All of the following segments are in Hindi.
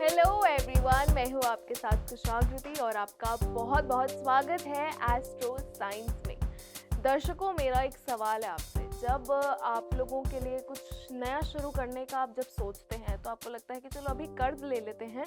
हेलो एवरीवन, मैं हूँ आपके साथ कुशाग्रति और आपका बहुत बहुत स्वागत है एस्ट्रो साइंस में। दर्शकों, मेरा एक सवाल है आपसे। जब आप लोगों के लिए कुछ नया शुरू करने का आप जब सोचते हैं तो आपको लगता है कि चलो अभी कर्ज ले लेते हैं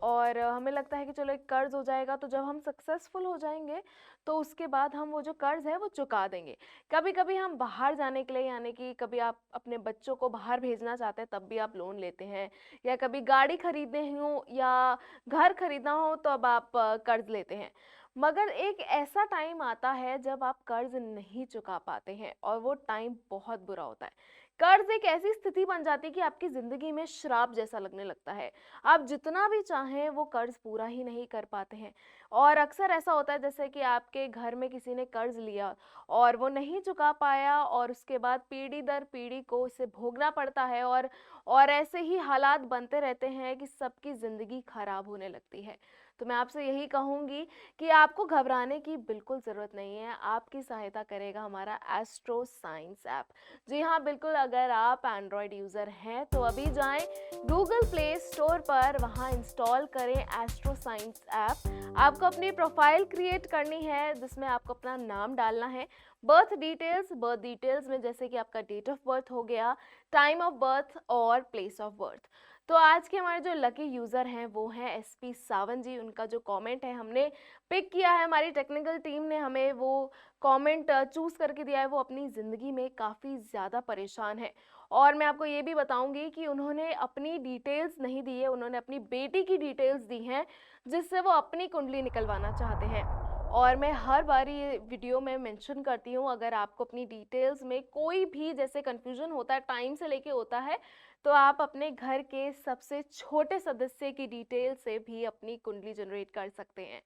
और हमें लगता है कि चलो एक कर्ज हो जाएगा तो जब हम सक्सेसफुल हो जाएंगे तो उसके बाद हम वो जो कर्ज है वो चुका देंगे। कभी कभी हम बाहर जाने के लिए, यानी कि कभी आप अपने बच्चों को बाहर भेजना चाहते हैं तब भी आप लोन लेते हैं, या कभी गाड़ी खरीदने हो या घर खरीदना हो तो अब आप कर्ज लेते हैं। मगर एक ऐसा टाइम आता है जब आप कर्ज नहीं चुका पाते हैं और वो टाइम बहुत बुरा होता है। कर्ज एक ऐसी स्थिति बन जाती है कि आपकी जिंदगी में श्राप जैसा लगने लगता है। आप जितना भी चाहें वो कर्ज पूरा ही नहीं कर पाते हैं। और अक्सर ऐसा होता है जैसे कि आपके घर में किसी ने कर्ज लिया और वो नहीं चुका पाया और उसके बाद पीढ़ी दर पीढ़ी को उसे भोगना पड़ता है और ऐसे ही हालात बनते रहते हैं कि सबकी ज़िंदगी खराब होने लगती है। तो मैं आपसे यही कहूँगी कि आपको घबराने की बिल्कुल ज़रूरत नहीं है। आपकी सहायता करेगा हमारा एस्ट्रो साइंस ऐप। जी हाँ, बिल्कुल, अगर आप एंड्रॉयड यूज़र हैं तो अभी जाएं गूगल प्ले स्टोर पर, वहाँ इंस्टॉल करें एस्ट्रो साइंस ऐप। आपको अपनी प्रोफाइल क्रिएट करनी है जिसमें आपको अपना नाम डालना है, बर्थ डिटेल्स में जैसे कि आपका डेट ऑफ बर्थ हो गया, टाइम ऑफ बर्थ और प्लेस ऑफ बर्थ। तो आज के हमारे जो लकी यूज़र हैं वो हैं एसपी सावन जी। उनका जो कमेंट है हमने पिक किया है, हमारी टेक्निकल टीम ने हमें वो कमेंट चूज़ करके दिया है। वो अपनी ज़िंदगी में काफ़ी ज़्यादा परेशान है और मैं आपको ये भी बताऊंगी कि उन्होंने अपनी डिटेल्स नहीं दी है, उन्होंने अपनी बेटी की डिटेल्स दी हैं जिससे वो अपनी कुंडली निकलवाना चाहते हैं। और मैं हर बार ये वीडियो में मेंशन करती हूँ, अगर आपको अपनी डिटेल्स में कोई भी जैसे कन्फ्यूजन होता है, टाइम से लेके होता है, तो आप अपने घर के सबसे छोटे सदस्य की डिटेल से भी अपनी कुंडली जनरेट कर सकते हैं।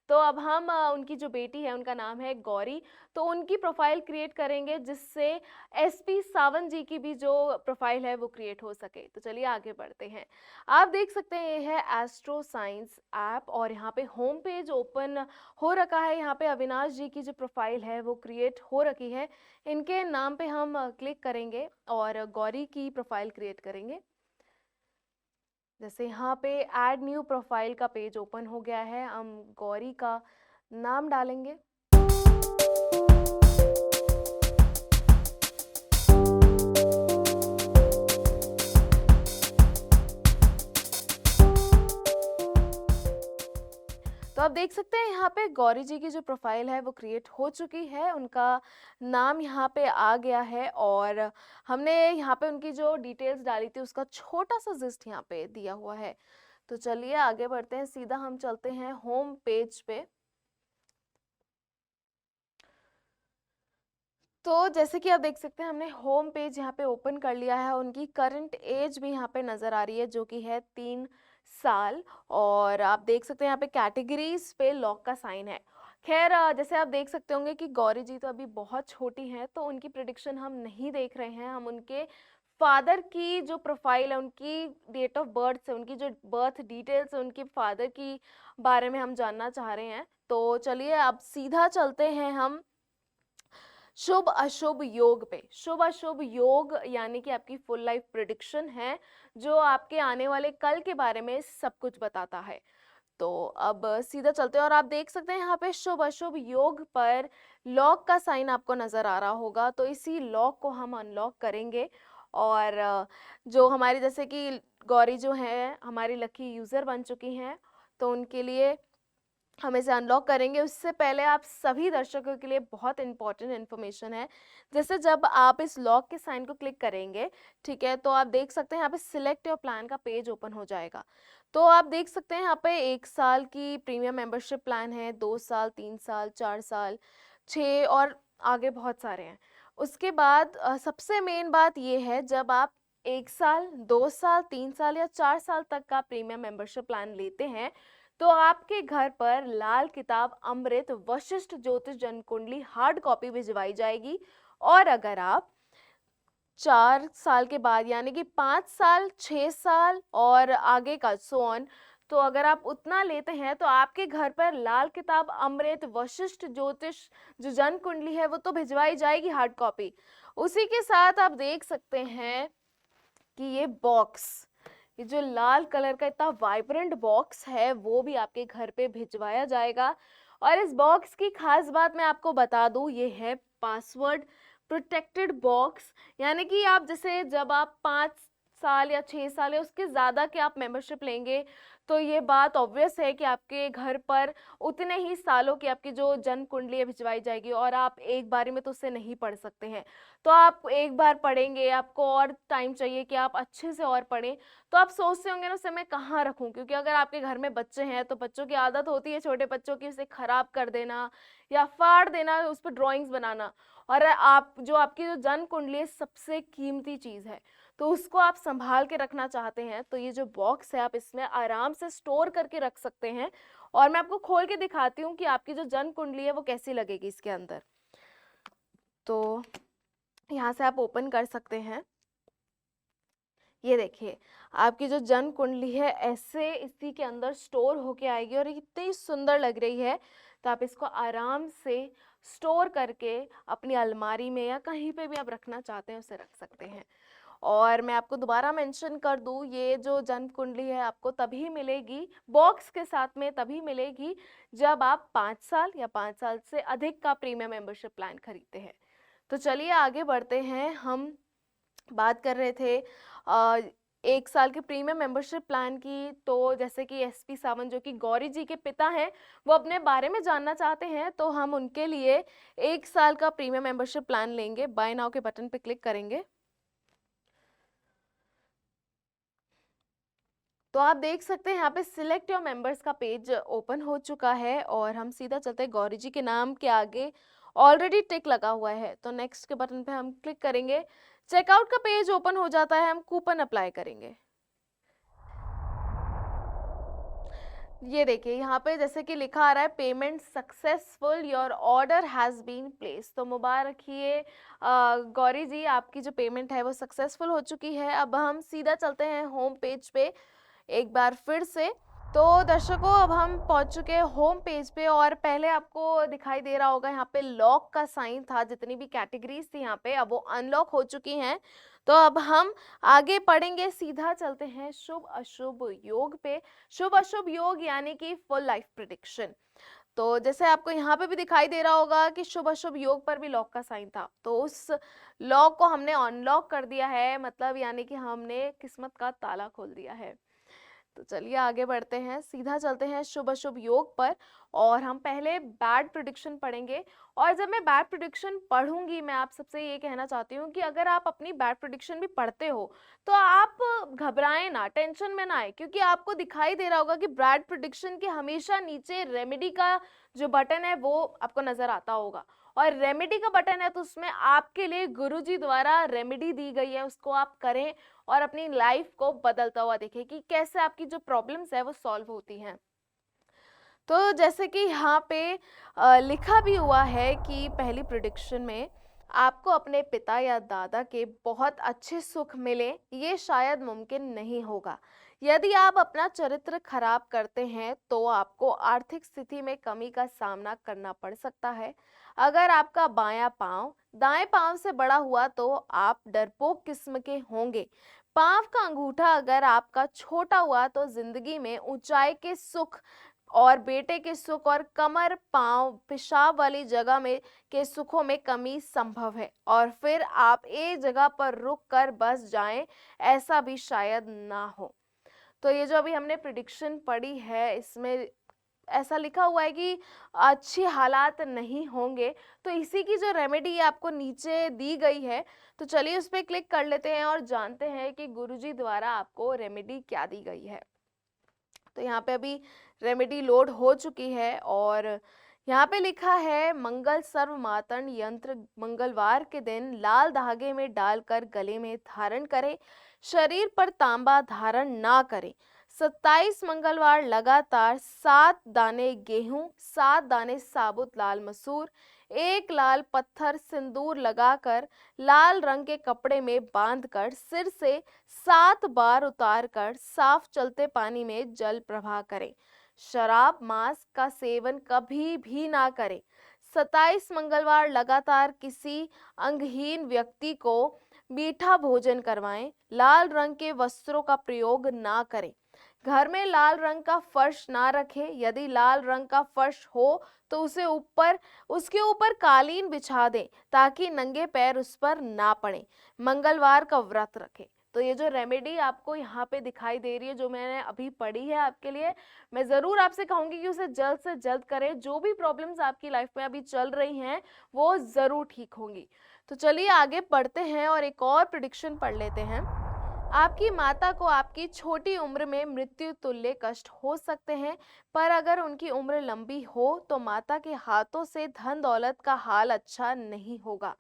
तो अब हम उनकी जो बेटी है उनका नाम है गौरी, तो उनकी प्रोफाइल क्रिएट करेंगे जिससे एसपी सावन जी की भी जो प्रोफाइल है वो क्रिएट हो सके। तो चलिए आगे बढ़ते हैं। आप देख सकते हैं ये है एस्ट्रो साइंस ऐप और यहाँ पे होम पेज ओपन हो रखा है। यहाँ पे अविनाश जी की जो प्रोफाइल है वो क्रिएट हो रखी है। इनके नाम पे हम क्लिक करेंगे और गौरी की प्रोफाइल क्रिएट करेंगे। जैसे यहाँ पे ऐड न्यू प्रोफाइल का पेज ओपन हो गया है, हम गौरी का नाम डालेंगे। तो आप देख सकते हैं यहाँ पे गौरी जी की जो प्रोफाइल है वो क्रिएट हो चुकी है, उनका नाम यहाँ पे आ गया है और हमने यहाँ पे उनकी जो डिटेल्स डाली थी उसका छोटा सा जिस्ट यहाँ पे दिया हुआ है। तो चलिए आगे बढ़ते हैं, सीधा हम चलते हैं होम पेज पे। तो जैसे कि आप देख सकते हैं हमने होम पेज यहाँ पे ओपन कर लिया है। उनकी करंट एज भी यहाँ पे नज़र आ रही है जो कि है 3 साल। और आप देख सकते हैं यहाँ पे कैटेगरीज पे लॉक का साइन है। खैर, जैसे आप देख सकते होंगे कि गौरी जी तो अभी बहुत छोटी हैं तो उनकी प्रिडिक्शन हम नहीं देख रहे हैं। हम उनके फादर की जो प्रोफाइल है, उनकी डेट ऑफ बर्थ से, उनकी जो बर्थ डिटेल्स है, उनके फादर की बारे में हम जानना चाह रहे हैं। तो चलिए अब सीधा चलते हैं हम शुभ अशुभ योग पे। शुभ अशुभ योग यानी कि आपकी फुल लाइफ प्रिडिक्शन है जो आपके आने वाले कल के बारे में सब कुछ बताता है। तो अब सीधा चलते हैं और आप देख सकते हैं यहाँ पे शुभ अशुभ योग पर लॉक का साइन आपको नजर आ रहा होगा। तो इसी लॉक को हम अनलॉक करेंगे और जो हमारी जैसे कि गौरी जो है हमारी लकी यूजर बन चुकी हैं तो उनके लिए हम इसे अनलॉक करेंगे। उससे पहले आप सभी दर्शकों के लिए बहुत इंपॉर्टेंट इन्फॉर्मेशन है। जैसे जब आप इस लॉक के साइन को क्लिक करेंगे, ठीक है, तो आप देख सकते हैं यहाँ पे सिलेक्ट योर प्लान का पेज ओपन हो जाएगा। तो आप देख सकते हैं यहाँ पे 1 साल की प्रीमियम मेंबरशिप प्लान है, 2 साल, 3 साल, 4 साल, 6 और आगे बहुत सारे हैं। उसके बाद सबसे मेन बात ये है, जब आप 1 साल, 2 साल, 3 साल या 4 साल तक का प्रीमियम मेंबरशिप प्लान लेते हैं तो आपके घर पर लाल किताब अमृत वशिष्ठ ज्योतिष जन कुंडली हार्ड कॉपी भिजवाई जाएगी। और अगर आप 4 साल के बाद यानी कि 5 साल, 6 साल और आगे का सोन, तो अगर आप उतना लेते हैं तो आपके घर पर लाल किताब अमृत वशिष्ठ ज्योतिष जो जन कुंडली है वो तो भिजवाई जाएगी हार्ड कॉपी। उसी के साथ आप देख सकते हैं कि ये ये जो लाल कलर का इतना वाइब्रेंट बॉक्स है वो भी आपके घर पे भिजवाया जाएगा। और इस बॉक्स की खास बात मैं आपको बता दूं, ये है पासवर्ड प्रोटेक्टेड बॉक्स। यानी कि आप जैसे जब आप 5 साल या 6 साल या उसके ज़्यादा के आप मेंबरशिप लेंगे, तो ये बात ऑब्वियस है कि आपके घर पर उतने ही सालों की आपकी जो जन्म कुंडली है भिजवाई जाएगी, और आप एक बारी में तो उसे नहीं पढ़ सकते हैं। तो आप एक बार पढ़ेंगे, आपको और टाइम चाहिए कि आप अच्छे से और पढ़ें, तो आप सोचते होंगे ना उसे मैं कहाँ रखूं, क्योंकि अगर आपके घर में बच्चे हैं तो बच्चों की आदत होती है, छोटे बच्चों की, उसे खराब कर देना या फाड़ देना, उस पर ड्राइंग्स बनाना। और आप जो आपकी जो जन्म कुंडली है सबसे कीमती चीज़ है, तो उसको आप संभाल के रखना चाहते हैं तो ये जो बॉक्स है आप इसमें आराम से स्टोर करके रख सकते हैं। और मैं आपको खोल के दिखाती हूँ कि आपकी जो जन्म कुंडली है वो कैसी लगेगी इसके अंदर। तो यहाँ से आप ओपन कर सकते हैं। ये देखिए, आपकी जो जन्म कुंडली है ऐसे इसी के अंदर स्टोर होके आएगी और इतनी सुंदर लग रही है। तो आप इसको आराम से स्टोर करके अपनी अलमारी में या कहीं पे भी आप रखना चाहते हैं उसे रख सकते हैं। और मैं आपको दोबारा मेंशन कर दूं, ये जो जन्म कुंडली है आपको तभी मिलेगी, बॉक्स के साथ में तभी मिलेगी, जब आप 5 साल या 5 साल से अधिक का प्रीमियम मेंबरशिप प्लान खरीदते हैं। तो चलिए आगे बढ़ते हैं। हम बात कर रहे थे 1 साल के प्रीमियम मेंबरशिप प्लान की। तो जैसे कि एसपी सावंत जो कि गौरी जी के पिता हैं, वो अपने बारे में जानना चाहते हैं, तो हम उनके लिए 1 साल का प्रीमियम मेंबरशिप प्लान लेंगे। बाय नाउ के बटन पे क्लिक करेंगे तो आप देख सकते हैं यहाँ पे सिलेक्ट योर मेंबर्स का पेज ओपन हो चुका है। और हम सीधा चलते हैं, गौरी जी के नाम के आगे ऑलरेडी टिक लगा हुआ है, तो नेक्स्ट के बटन पे हम क्लिक करेंगे। चेकआउट का पेज ओपन हो जाता है, हम कूपन अप्लाई करेंगे। ये देखिए यहाँ पे जैसे कि लिखा आ रहा है payment successful, your order has been place. तो मुबारक रखिए गौरी जी, आपकी जो पेमेंट है वो सक्सेसफुल हो चुकी है। अब हम सीधा चलते हैं होम पेज पे एक बार फिर से। तो दर्शकों, अब हम पहुंच चुके हैं होम पेज पे, और पहले आपको दिखाई दे रहा होगा यहाँ पे लॉक का साइन था, जितनी भी कैटेगरीज थी यहाँ पे अब वो अनलॉक हो चुकी हैं। तो अब हम आगे पढ़ेंगे, सीधा चलते हैं शुभ अशुभ योग पे। शुभ अशुभ योग यानी कि फुल लाइफ प्रिडिक्शन। तो जैसे आपको यहाँ पे भी दिखाई दे रहा होगा कि शुभ अशुभ योग पर भी लॉक का साइन था, तो उस लॉक को हमने अनलॉक कर दिया है, मतलब यानी कि हमने किस्मत का ताला खोल दिया है। तो चलिए आगे बढ़ते हैं, सीधा चलते हैं शुभ अशुभ योग पर। और हम पहले बैड प्रिडिक्शन पढ़ेंगे। और जब मैं बैड प्रिडिक्शन पढ़ूंगी, मैं आप सबसे ये कहना चाहती हूँ कि अगर आप अपनी बैड प्रिडिक्शन भी पढ़ते हो तो आप घबराएं ना, टेंशन में ना आए, क्योंकि आपको दिखाई दे रहा होगा कि बैड प्रिडिक्शन के हमेशा नीचे रेमेडी का जो बटन है वो आपको नजर आता होगा। और रेमेडी का बटन है तो उसमें आपके लिए गुरुजी द्वारा रेमेडी दी गई है, उसको आप करें और अपनी लाइफ को बदलता हुआ देखें कि कैसे आपकी जो प्रॉब्लम्स है वो सॉल्व होती हैं। तो जैसे कि यहाँ पे लिखा भी हुआ है कि पहली प्रिडिक्शन में आपको अपने पिता या दादा के बहुत अच्छे सुख मिले, ये शायद मुमकिन नहीं होगा। यदि आप अपना चरित्र खराब करते हैं तो आपको आर्थिक स्थिति में कमी का सामना करना पड़ सकता है। अगर आपका बायां पांव दाएं पांव से बड़ा हुआ तो आप डरपोक किस्म के होंगे। पांव का अंगूठा अगर आपका छोटा हुआ तो जिंदगी में ऊंचाई के सुख और बेटे के सुख और कमर पांव पेशाब वाली जगह में के सुखों में कमी संभव है, और फिर आप एक जगह पर रुक कर बस जाएं, ऐसा भी शायद ना हो। तो ये जो अभी हमने प्रिडिक्शन पढ़ी है इसमें ऐसा लिखा हुआ है कि अच्छी हालात नहीं होंगे। तो इसी की जो रेमेडी आपको नीचे दी गई है, तो चलिए उस पर क्लिक कर लेते हैं और जानते हैं कि गुरुजी द्वारा आपको रेमेडी क्या दी गई है। तो यहाँ पे अभी रेमेडी लोड हो चुकी है और यहाँ पे लिखा है मंगल सर्व मातन यंत्र मंगलवार के दिन लाल धागे में डालकर गले में धारण करें, शरीर पर तांबा धारण ना करें। 27 मंगलवार लगातार 7 दाने गेहूं, 7 दाने साबुत लाल मसूर, 1 लाल पत्थर सिंदूर लगाकर लाल रंग के कपड़े में बांधकर सिर से 7 बार उतारकर साफ चलते पानी में जल प्रवाह करें। शराब मांस का सेवन कभी भी ना करें। 27 मंगलवार लगातार किसी अंगहीन व्यक्ति को मीठा भोजन करवाएं, लाल रंग के वस्त्रों का प्रयोग ना करें, घर में लाल रंग का फर्श ना रखें, यदि लाल रंग का फर्श हो तो उसके ऊपर कालीन बिछा दें ताकि नंगे पैर उस पर ना पड़े, मंगलवार का व्रत रखें। तो ये जो रेमेडी आपको यहाँ पे दिखाई दे रही है, जो मैंने अभी पढ़ी है आपके लिए, मैं ज़रूर आपसे कहूँगी कि उसे जल्द से जल्द करें। जो भी प्रॉब्लम्स आपकी लाइफ में अभी चल रही हैं वो ज़रूर ठीक होंगी। तो चलिए आगे बढ़ते हैं और एक और प्रिडिक्शन पढ़ लेते हैं। आपकी माता को आपकी छोटी उम्र में मृत्यु तुल्य कष्ट हो सकते हैं, पर अगर उनकी उम्र लंबी हो तो माता के हाथों से धन दौलत का हाल अच्छा नहीं होगा।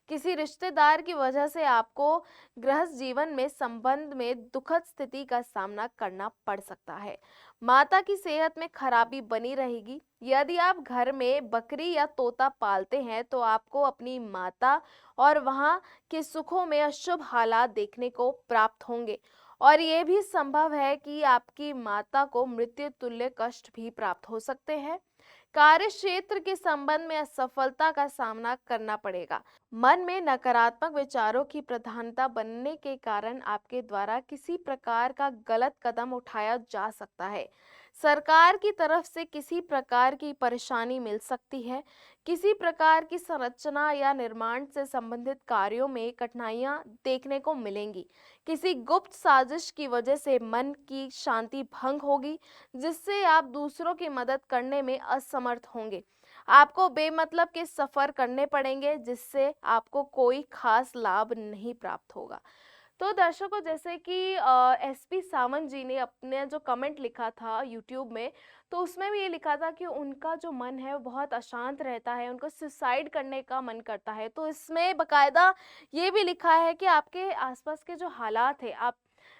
किसी रिश्तेदार की वजह से आपको गृहस्थ जीवन में संबंध में दुखद स्थिति का सामना करना पड़ सकता है। माता की सेहत में खराबी बनी रहेगी। यदि आप घर में बकरी या तोता पालते हैं तो आपको अपनी माता और वहाँ के सुखों में अशुभ हालात देखने को प्राप्त होंगे, और ये भी संभव है कि आपकी माता को मृत्यु तुल्य कष्ट भी प्राप्त हो सकते हैं। कार्य क्षेत्र के संबंध में असफलता का सामना करना पड़ेगा। मन में नकारात्मक विचारों की प्रधानता बनने के कारण आपके द्वारा किसी प्रकार का गलत कदम उठाया जा सकता है। सरकार की तरफ से किसी प्रकार की परेशानी मिल सकती है। किसी प्रकार की संरचना या निर्माण से संबंधित कार्यों में कठिनाइयां देखने को मिलेंगी। किसी गुप्त साजिश की वजह से मन की शांति भंग होगी, जिससे आप दूसरों की मदद करने में असमर्थ होंगे। आपको बेमतलब के सफर करने पड़ेंगे, जिससे आपको कोई खास लाभ नहीं प्राप्त होगा। तो दर्शकों, जैसे कि एसपी सावंत जी ने अपने जो कमेंट लिखा था यूट्यूब में, तो उसमें भी ये लिखा था कि उनका जो मन है वो बहुत अशांत रहता है, उनको सुसाइड करने का मन करता है। तो इसमें बकायदा ये भी लिखा है कि आपके आसपास के जो हालात है, आप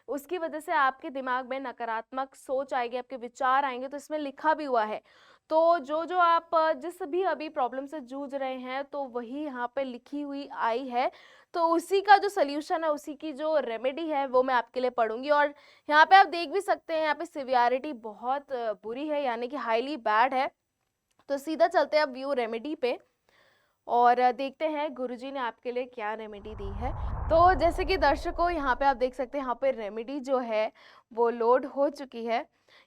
उसकी वजह से आपके दिमाग में नकारात्मक सोच आएगी, आपके विचार आएंगे। तो इसमें लिखा भी हुआ है। तो जो जो आप जिस भी अभी प्रॉब्लम से जूझ रहे हैं, तो वही यहाँ पे लिखी हुई आई है। तो उसी का जो सल्यूशन है, उसी की जो रेमेडी है, वो मैं आपके लिए पढ़ूंगी। और यहाँ पे आप देख भी सकते हैं, यहाँ पे सिवियरिटी बहुत बुरी है, यानी कि हाईली बैड है। तो सीधा चलते हैं अब व्यू रेमेडी पे और देखते हैं गुरुजी ने आपके लिए क्या रेमेडी दी है। तो जैसे कि दर्शकों, यहाँ पे आप देख सकते हैं, यहाँ पे रेमेडी जो है वो लोड हो चुकी है।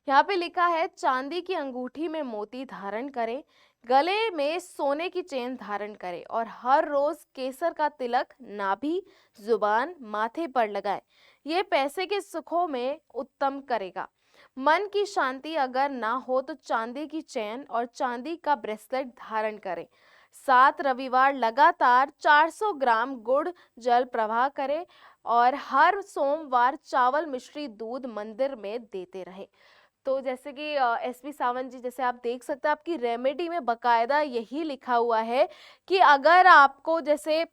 यहाँ पे लिखा है, चांदी की अंगूठी में मोती धारण करें, गले में सोने की चेन धारण करें और हर रोज केसर का तिलक नाभि, जुबान, माथे पर लगाएं। ये पैसे के सुखों में उत्तम करेगा। मन की शांति अगर ना हो तो चांदी की चेन और चांदी का ब्रेसलेट धारण करें। 7 रविवार लगातार 400 ग्राम गुड़ जल प्रवाह करें और हर सोमवार चावल मिश्री दूध मंदिर में देते रहे। तो जैसे कि एसपी सावंत जी, जैसे आप देख सकते हैं, आपकी रेमेडी में बकायदा यही लिखा हुआ है कि अगर आपको जैसे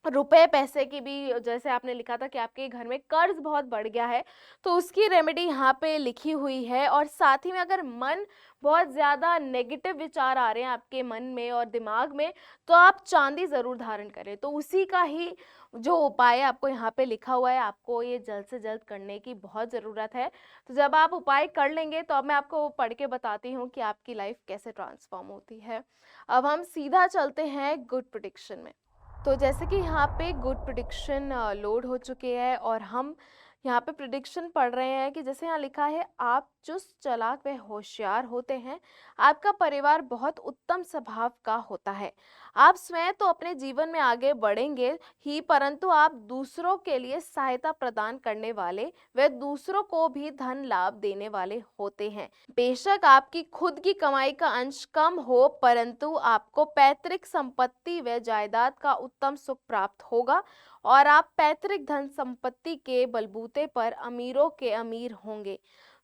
रुपए पैसे की भी, जैसे आपने लिखा था कि आपके घर में कर्ज बहुत बढ़ गया है, तो उसकी रेमेडी यहाँ पे लिखी हुई है। और साथ ही में अगर मन बहुत ज़्यादा नेगेटिव विचार आ रहे हैं आपके मन में और दिमाग में, तो आप चांदी ज़रूर धारण करें। तो उसी का ही जो उपाय आपको यहाँ पे लिखा हुआ है, आपको ये जल्द से जल्द करने की बहुत ज़रूरत है। तो जब आप उपाय कर लेंगे तो अब मैं आपको पढ़ के बताती हूँ कि आपकी लाइफ कैसे ट्रांसफॉर्म होती है। अब हम सीधा चलते हैं गुड प्रेडिक्शन में। तो जैसे कि यहाँ पे गुड प्रिडिक्शन लोड हो चुके हैं और हम यहाँ पे प्रिडिक्शन पढ़ रहे हैं कि जैसे यहाँ लिखा है, आप चुस्त चालाक व होशियार होते हैं। आपका परिवार बहुत उत्तम स्वभाव का होता है। आप स्वयं तो अपने जीवन में आगे बढ़ेंगे ही, परंतु आप दूसरों के लिए सहायता प्रदान करने वाले व दूसरों को भी धन लाभ देने वाले होते हैं। बेशक आपकी खुद की कमाई का अंश कम हो, परंतु आपको पैतृक संपत्ति व जायदाद का उत्तम सुख प्राप्त होगा और आप पैतृक धन संपत्ति के बलबूते पर अमीरों के अमीर होंगे।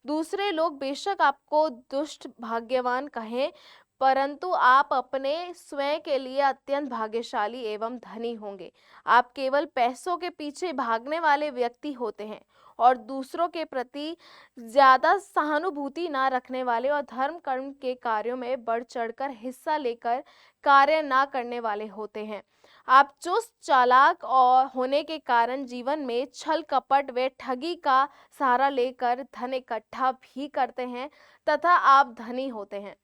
दूसरे लोग बेशक आपको दुष्ट भाग्यवान कहें, परंतु आप अपने स्वयं के लिए अत्यंत भाग्यशाली एवं धनी होंगे। आप केवल पैसों के पीछे भागने वाले व्यक्ति होते हैं और दूसरों के प्रति ज्यादा सहानुभूति ना रखने वाले और धर्म कर्म के कार्यों में बढ़ चढ़कर हिस्सा लेकर कार्य ना करने वाले होते हैं। आप चुस्त चालाक और होने के कारण जीवन में छल कपट व ठगी का सहारा लेकर धन इकट्ठा भी करते हैं तथा आप धनी होते हैं।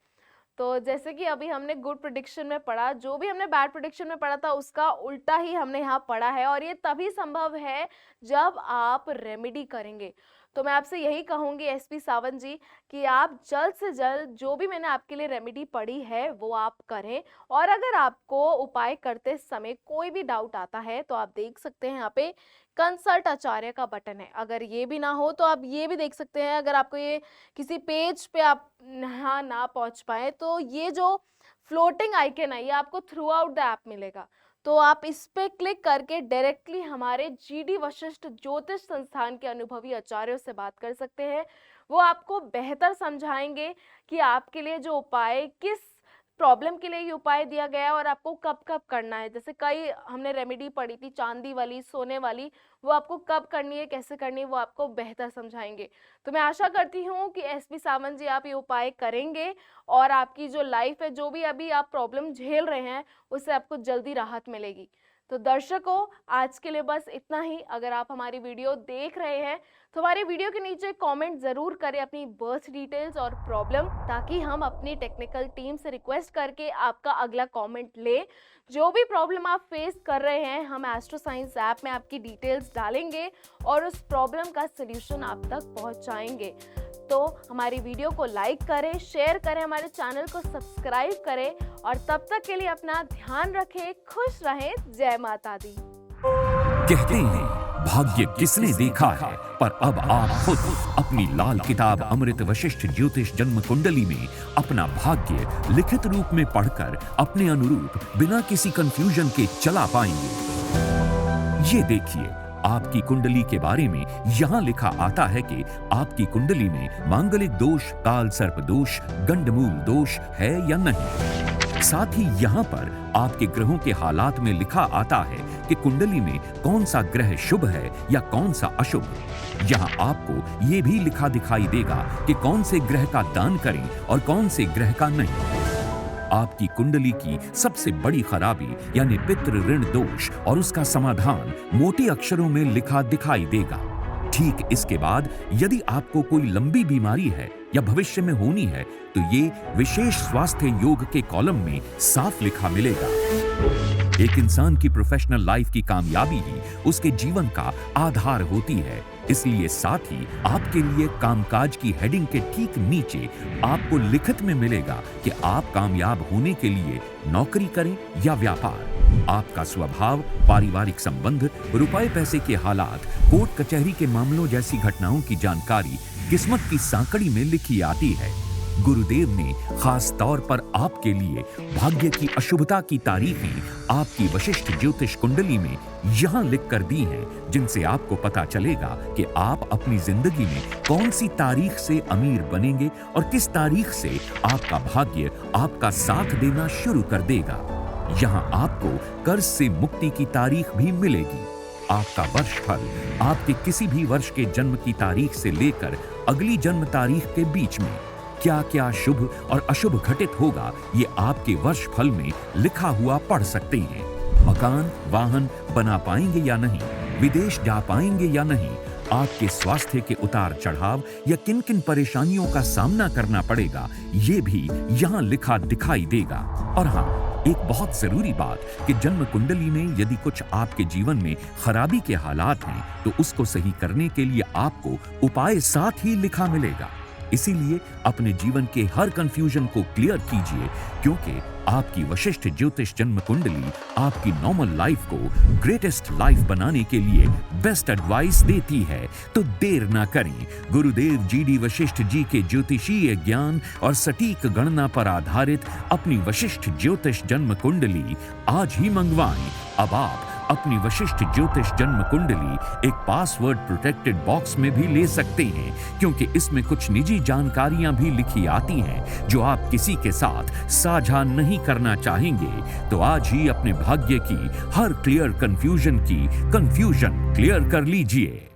तो जैसे कि अभी हमने गुड प्रेडिक्शन में पढ़ा, जो भी हमने बैड प्रेडिक्शन में पढ़ा था उसका उल्टा ही हमने यहाँ पढ़ा है, और ये तभी संभव है जब आप रेमेडी करेंगे। तो मैं आपसे यही कहूँगी एसपी सावंत जी कि आप जल्द से जल्द जो भी मैंने आपके लिए रेमेडी पढ़ी है वो आप करें। और अगर आपको उपाय करते समय कोई भी डाउट आता है तो आप देख सकते हैं यहाँ पे कंसल्ट आचार्य का बटन है। अगर ये भी ना हो तो आप ये भी देख सकते हैं, अगर आपको ये किसी पेज पे आप यहाँ ना पहुंच पाए तो ये जो फ्लोटिंग आइकन है ये आपको थ्रू आउट द ऐप मिलेगा। तो आप इस पे क्लिक करके डायरेक्टली हमारे जीडी वशिष्ठ ज्योतिष संस्थान के अनुभवी आचार्यों से बात कर सकते हैं। वो आपको बेहतर समझाएंगे कि आपके लिए जो उपाय, किस प्रॉब्लम के लिए ये उपाय दिया गया है और आपको कब कब करना है। जैसे कई हमने रेमेडी पढ़ी थी चांदी वाली, सोने वाली, वो आपको कब करनी है, कैसे करनी है, वो आपको बेहतर समझाएंगे। तो मैं आशा करती हूँ कि एसपी सावंत जी आप ये उपाय करेंगे और आपकी जो लाइफ है, जो भी अभी आप प्रॉब्लम झेल रहे हैं, उससे आपको जल्दी राहत मिलेगी। तो दर्शकों, आज के लिए बस इतना ही। अगर आप हमारी वीडियो देख रहे हैं तो हमारी वीडियो के नीचे कमेंट ज़रूर करें अपनी बर्थ डिटेल्स और प्रॉब्लम, ताकि हम अपनी टेक्निकल टीम से रिक्वेस्ट करके आपका अगला कमेंट ले। जो भी प्रॉब्लम आप फेस कर रहे हैं, हम एस्ट्रो साइंस ऐप में आपकी डिटेल्स डालेंगे और उस प्रॉब्लम का सल्यूशन आप तक पहुंचाएंगे। तो हमारी वीडियो को लाइक करें, शेयर करें, हमारे चैनल को सब्सक्राइब करें और तब तक के लिए अपना ध्यान रखें, खुश रहें। जय माता दी। कहते हैं भाग्य किसने देखा है, पर अब आप खुद अपनी लाल किताब अमृत वशिष्ठ ज्योतिष जन्म कुंडली में अपना भाग्य लिखित रूप में पढ़कर अपने अनुरूप बिना किसी कंफ्यूजन के चला पाएंगे। ये देखिए, आपकी कुंडली के बारे में यहाँ लिखा आता है कि आपकी कुंडली में मांगलिक दोष, काल सर्प दोष, गंडमूल दोष है या नहीं। साथ ही यहाँ पर आपके ग्रहों के हालात में लिखा आता है कि कुंडली में कौन सा ग्रह शुभ है या कौन सा अशुभ। यहाँ आपको ये भी लिखा दिखाई देगा कि कौन से ग्रह का दान करें और कौन से ग्रह का नहीं। आपकी कुंडली की सबसे बड़ी खराबी यानी पितृ ऋण दोष और उसका समाधान मोटे अक्षरों में लिखा दिखाई देगा। ठीक इसके बाद यदि आपको कोई लंबी बीमारी है या भविष्य में होनी है तो ये विशेष स्वास्थ्य योग के कॉलम में साफ लिखा मिलेगा। एक इंसान की प्रोफेशनल लाइफ की कामयाबी ही उसके जीवन का आधार होती है, इसलिए साथ ही आपके लिए कामकाज की हेडिंग के ठीक नीचे आपको लिखित में मिलेगा कि आप कामयाब होने के लिए नौकरी करें या व्यापार। आपका स्वभाव, पारिवारिक संबंध, रुपए पैसे के हालात, कोर्ट कचहरी के मामलों जैसी घटनाओं की जानकारी किस्मत की सांकड़ी में लिखी आती है। गुरुदेव ने खास तौर पर आपके लिए भाग्य की अशुभता की तारीखें आपकी वशिष्ठ ज्योतिष कुंडली में यहाँ लिख कर दी हैं, जिनसे आपको पता चलेगा कि आप अपनी जिंदगी में कौन सी तारीख से अमीर बनेंगे और किस तारीख से आपका भाग्य आपका साथ देना शुरू कर देगा। यहाँ आपको कर्ज से मुक्ति की तारीख भी मिलेगी। आपका वर्षफल आपके किसी भी वर्ष के जन्म की तारीख से लेकर अगली जन्म तारीख के बीच में क्या क्या शुभ और अशुभ घटित होगा, ये आपके वर्षफल में लिखा हुआ पढ़ सकते हैं। मकान, वाहन बना पाएंगे या नहीं, विदेश जा पाएंगे या नहीं, आपके स्वास्थ्य के उतार चढ़ाव या किन किन परेशानियों का सामना करना पड़ेगा, ये भी यहाँ लिखा दिखाई देगा। और हाँ, एक बहुत जरूरी बात कि जन्म कुंडली में यदि कुछ आपके जीवन में खराबी के हालात हैं तो उसको सही करने के लिए आपको उपाय साथ ही लिखा मिलेगा। इसीलिए अपने जीवन के हर कंफ्यूजन को क्लियर कीजिए, क्योंकि आपकी वशिष्ठ ज्योतिष जन्म कुंडली आपकी नॉर्मल लाइफ को ग्रेटेस्ट लाइफ बनाने के लिए बेस्ट एडवाइस देती है। तो देर ना करें, गुरुदेव जीडी वशिष्ठ जी के ज्योतिषीय ज्ञान और सटीक गणना पर आधारित अपनी वशिष्ठ ज्योतिष जन्म कुंडली आज ही मंगवाएं। अब आप अपनी वशिष्ठ ज्योतिष जन्म कुंडली एक पासवर्ड प्रोटेक्टेड बॉक्स में भी ले सकते हैं, क्योंकि इसमें कुछ निजी जानकारियां भी लिखी आती हैं जो आप किसी के साथ साझा नहीं करना चाहेंगे। तो आज ही अपने भाग्य की हर क्लियर कंफ्यूजन की कंफ्यूजन क्लियर कर लीजिए।